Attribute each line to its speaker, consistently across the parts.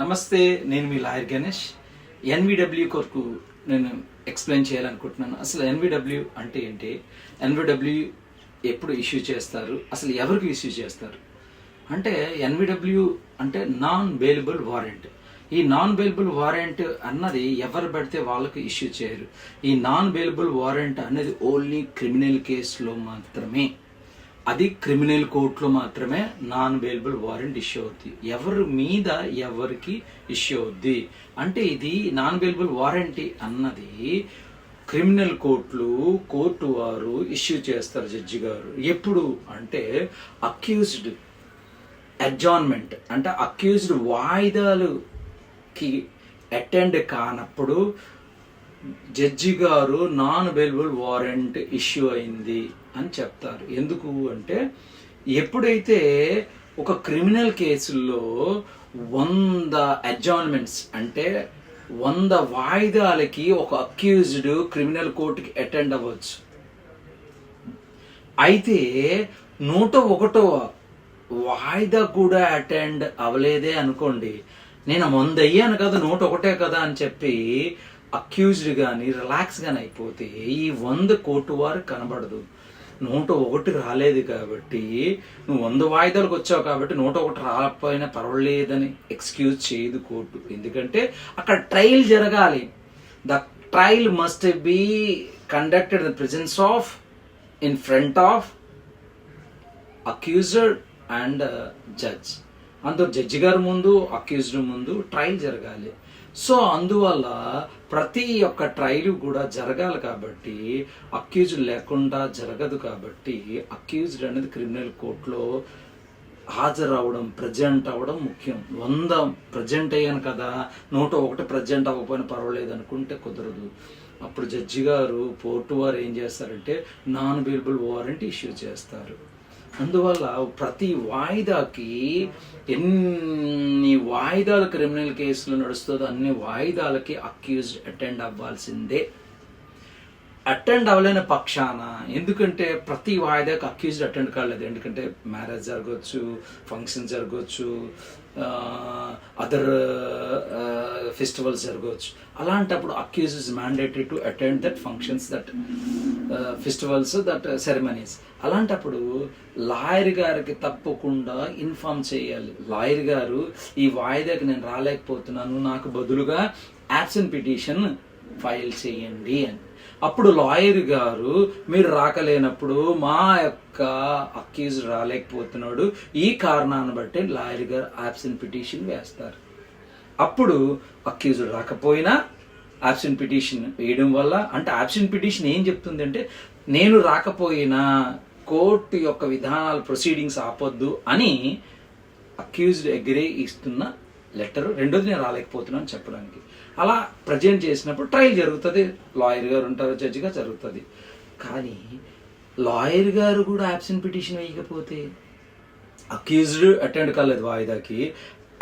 Speaker 1: నమస్తే, నేను మీ లాయర్ గణేష్. ఎన్విడబ్ల్యూ కొరకు నేను ఎక్స్ప్లెయిన్ చేయాలనుకుంటున్నాను. అసలు ఎన్విడబ్ల్యూ అంటే ఏంటి, ఎన్విడబ్ల్యూ ఎప్పుడు ఇష్యూ చేస్తారు, అసలు ఎవరికి ఇష్యూ చేస్తారు అంటే ఎన్విడబ్ల్యూ అంటే నాన్ బెయిలబుల్ వారెంట్. ఈ నాన్ బెయిలబుల్ వారెంట్ అన్నది ఎవరు పడితే వాళ్ళకి ఇష్యూ చేయరు. ఈ నాన్ బెయిలబుల్ వారెంట్ అనేది ఓన్లీ క్రిమినల్ కేసులో మాత్రమే, అది క్రిమినల్ కోర్టులో మాత్రమే నాన్ బెయిలబుల్ వారెంట్ ఇష్యూ అవుద్ది. ఎవరి మీద ఎవరికి ఇష్యూ అవుద్ది అంటే ఇది నాన్ బెయిలబుల్ వారెంట్ అన్నది క్రిమినల్ కోర్టు వారు ఇష్యూ చేస్తారు జడ్జి గారు. ఎప్పుడు అంటే అక్యూజ్డ్ అడ్జార్న్మెంట్ అంటే అక్యూజ్డ్ వాయిదాలుకి అటెండ్ కానప్పుడు జడ్జి గారు నాన్ బెయిలబుల్ వారెంట్ ఇష్యూ అయింది అని చెప్తారు. ఎందుకు అంటే ఎప్పుడైతే ఒక క్రిమినల్ కేసుల్లో 100 అడ్జార్న్మెంట్స్ అంటే 100 వాయిదాలకి ఒక అక్యూజ్డ్ క్రిమినల్ కోర్టుకి అటెండ్ అవ్వచ్చు. అయితే 101వ వాయిదా కూడా అటెండ్ అవ్వలేదే అనుకోండి, నేను 100 అయ్యాను కదా 101 కదా అని చెప్పి అక్యూజ్డ్ కానీ రిలాక్స్ కానీ అయిపోతే ఈ 100 కోర్టు వారు కనబడదు. 101 రాలేదు కాబట్టి, నువ్వు 100 వాయిదాలకు వచ్చావు కాబట్టి 101 రాకపోయినా పర్వాలేదని ఎక్స్క్యూజ్ చేయదు కోర్టు. ఎందుకంటే అక్కడ ట్రయల్ జరగాలి. The trial must be conducted in presence of in front of accused and judge. అందులో జడ్జి గారి ముందు అక్యూజ్డ్ ముందు ట్రయల్ జరగాలి. సో అందువల్ల ప్రతి ఒక్క ట్రయల్ కూడా జరగాలి కాబట్టి, అక్యూజ్డ్ లేకుండా జరగదు కాబట్టి అక్యూజ్డ్ అనేది క్రిమినల్ కోర్టులో హాజరవడం, ప్రజెంట్ అవ్వడం ముఖ్యం. 100 ప్రజెంట్ అయ్యాను కదా 101 ప్రజెంట్ అవ్వకపోయినా పర్వాలేదు అనుకుంటే కుదరదు. అప్పుడు జడ్జి గారు కోర్టు వారు ఏం చేస్తారంటే నాన్ బెయిలబుల్ వారెంట్ ఇష్యూ చేస్తారు. అందువల్ల ప్రతి వాయిదాకి ఎన్ని వాయిదాలు క్రిమినల్ కేసులు నడుస్తుందో అన్ని వాయిదాలకి అక్యూజ్డ్ అటెండ్ అవ్వాల్సిందే. అటెండ్ అవ్వలేని పక్షాన, ఎందుకంటే ప్రతి వాయిదాకి అక్యూజ్డ్ అటెండ్ కాలేదు, ఎందుకంటే మ్యారేజ్ జరగవచ్చు, ఫంక్షన్ జరగవచ్చు, అదర్ ఫెస్టివల్స్ జరగవచ్చు. అలాంటప్పుడు accuse is mandatory to attend that functions, that festivals, that ceremonies. అలాంటప్పుడు లాయర్ గారికి తప్పకుండా ఇన్ఫార్మ్ చేయాలి. లాయర్ గారు ఈ వాయిదాకి నేను రాలేకపోతున్నాను, నాకు బదులుగా యాబ్సెంట్ పిటిషన్ ఫైల్ చేయండి అని. అప్పుడు లాయర్ గారు మీరు రాకలేనప్పుడు మా యొక్క అక్యూజ్ రాలేకపోతున్నాడు, ఈ కారణాన్ని బట్టి లాయర్ గారు యాబ్సెంట్ పిటిషన్ వేస్తారు. అప్పుడు అక్యూజ్డ్ రాకపోయినా యాబ్సెంట్ పిటిషన్ వేయడం వల్ల, అంటే యాబ్సెంట్ పిటిషన్ ఏం చెప్తుంది అంటే నేను రాకపోయినా కోర్టు యొక్క విధానాలు ప్రొసీడింగ్స్ ఆపొద్దు అని అక్యూజ్డ్ అగ్రీ ఇస్తున్న లెటర్. రెండోది నేను రాలేకపోతున్నాను చెప్పడానికి. అలా ప్రజెంట్ చేసినప్పుడు ట్రయల్ జరుగుతుంది, లాయర్ గారు ఉంటారు, జడ్జిగా జరుగుతుంది. కానీ లాయర్ గారు కూడా యాబ్సెంట్ పిటిషన్ వేయకపోతే, అక్యూజ్డ్ అటెండ్ కాలేదు వాయిదాకి,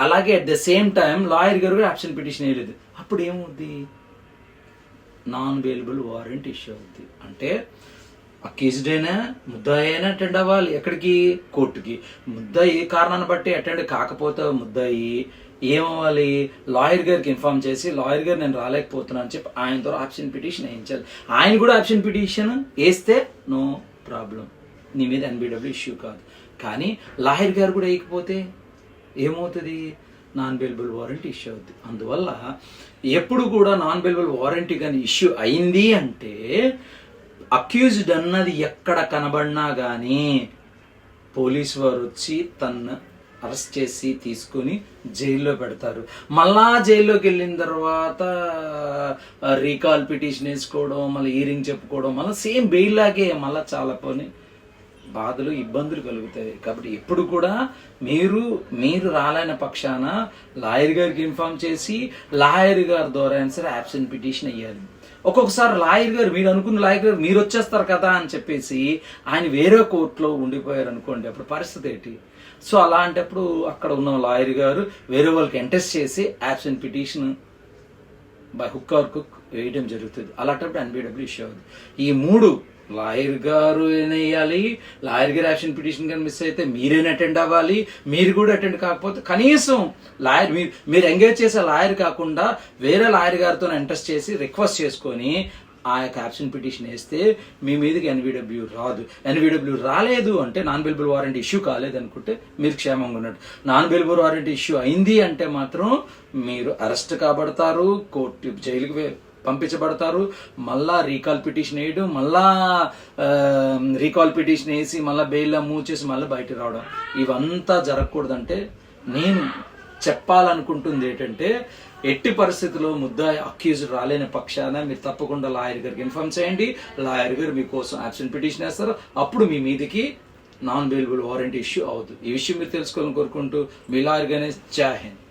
Speaker 1: అలాగే at the same time lawyer గారు కూడా యాబ్సెంట్ పిటిషన్ వేయలేదు, అప్పుడు ఏమవుద్ది, నాన్ బెయిలబుల్ వారెంట్ ఇష్యూ అవుద్ది. అంటే అక్యూజ్డ్ అయినా ముద్దాయి అయినా అటెండ్ అవ్వాలి. ఎక్కడికి? కోర్టుకి. ముద్దాయి ఏ కారణాన్ని బట్టి అటెండ్ కాకపోతే ముద్దాయి ఏమవ్వాలి, లాయర్ గారికి ఇన్ఫార్మ్ చేసి లాయర్ గారు నేను రాలేకపోతున్నాను అని చెప్పి ఆయన ద్వారా ఆబ్సెంట్ పిటిషన్ వేయించాలి. ఆయన కూడా ఆబ్సెంట్ పిటిషన్ వేస్తే నో ప్రాబ్లం, నీ మీద ఎన్బిడబ్ల్యూ ఇష్యూ కాదు. కానీ లాయర్ గారు కూడా వేయకపోతే ఏమవుతుంది, నాన్ బెయిలబుల్ వారెంట్ ఇష్యూ అవుతుంది. అందువల్ల ఎప్పుడు కూడా నాన్ బెయిలబుల్ వారెంట్ కానీ ఇష్యూ అయింది అంటే అక్యూజ్డ్ అన్నది ఎక్కడ కనబడినా కానీ పోలీసు వారు వచ్చి తను అరెస్ట్ చేసి తీసుకుని జైల్లో పెడతారు. మళ్ళా జైల్లోకి వెళ్ళిన తర్వాత రీకాల్ పిటిషన్ వేసుకోవడం, మళ్ళీ హీరింగ్ చెప్పుకోవడం, మళ్ళీ సేమ్ బెయిల్ లాగే మళ్ళీ చాలా పని బాధలు ఇబ్బందులు కలుగుతాయి. కాబట్టి ఎప్పుడు కూడా మీరు రాలేని పక్షాన లాయర్ గారికి ఇన్ఫార్మ్ చేసి లాయర్ గారి ద్వారా సరే యాబ్సెంట్ పిటిషన్ వేయాలి. ఒక్కొక్కసారి లాయర్ గారు, మీరు అనుకున్న లాయర్ గారు మీరు వచ్చేస్తారు కదా అని చెప్పేసి ఆయన వేరే కోర్టులో ఉండిపోయారు అనుకోండి, అప్పుడు పరిస్థితి ఏంటి? సో అలాంటప్పుడు అక్కడ ఉన్న లాయర్ గారు వేరే వాళ్ళకి ఎంటెస్ట్ చేసి absent petition by hook are cook వేయడం జరుగుతుంది. అలాంటప్పుడు ఎన్బిడబ్ల్యూ ఇష్యూ అవుతుంది. ఈ 3 లాయర్ గారు వేయాలి. లాయర్ గారు యాక్షన్ పిటిషన్ కానీ మిస్ అయితే మీరేనా అటెండ్ అవ్వాలి. మీరు కూడా అటెండ్ కాకపోతే కనీసం లాయర్ మీరు ఎంగేజ్ చేసే లాయర్ కాకుండా వేరే లాయర్ గారితో ఇంట్రెస్ట్ చేసి రిక్వెస్ట్ చేసుకొని ఆ యొక్క యాక్షన్ పిటిషన్ వేస్తే మీ మీదకి ఎన్విడబ్ల్యూ రాదు. ఎన్విడబ్ల్యూ రాలేదు అంటే నాన్ బెయిలబుల్ వారెంట్ ఇష్యూ కాలేదు అనుకుంటే మీరు క్షేమంగా ఉన్నట్టు. నాన్ బెయిలబుల్ వారెంట్ ఇష్యూ అయింది అంటే మాత్రం మీరు అరెస్ట్ కాబడతారు, కోర్టు జైలుకి పంపించబడతారు. మళ్ళా రీకాల్ పిటిషన్ వేయడం, మళ్ళా రీకాల్ పిటిషన్ వేసి మళ్ళీ బెయిల్ మూవ్ చేసి మళ్ళీ బయటకు రావడం, ఇవంతా జరగకూడదంటే నేను చెప్పాలనుకుంటుంది ఏంటంటే ఎట్టి పరిస్థితుల్లో ముద్దాయి అక్యూజ్డ్ రాలేని పక్షాన మీరు తప్పకుండా లాయర్ గారికి ఇన్ఫార్మ్ చేయండి. లాయర్ గారు మీకోసం యాబ్సెంట్ పిటిషన్ వేస్తారు. అప్పుడు మీ మీదకి నాన్ బెయిలబుల్ వారెంట్ ఇష్యూ అవుతుంది. ఈ విషయం మీరు తెలుసుకోవాలని కోరుకుంటూ మీ లాయర్ గణేష్. జై హింద్.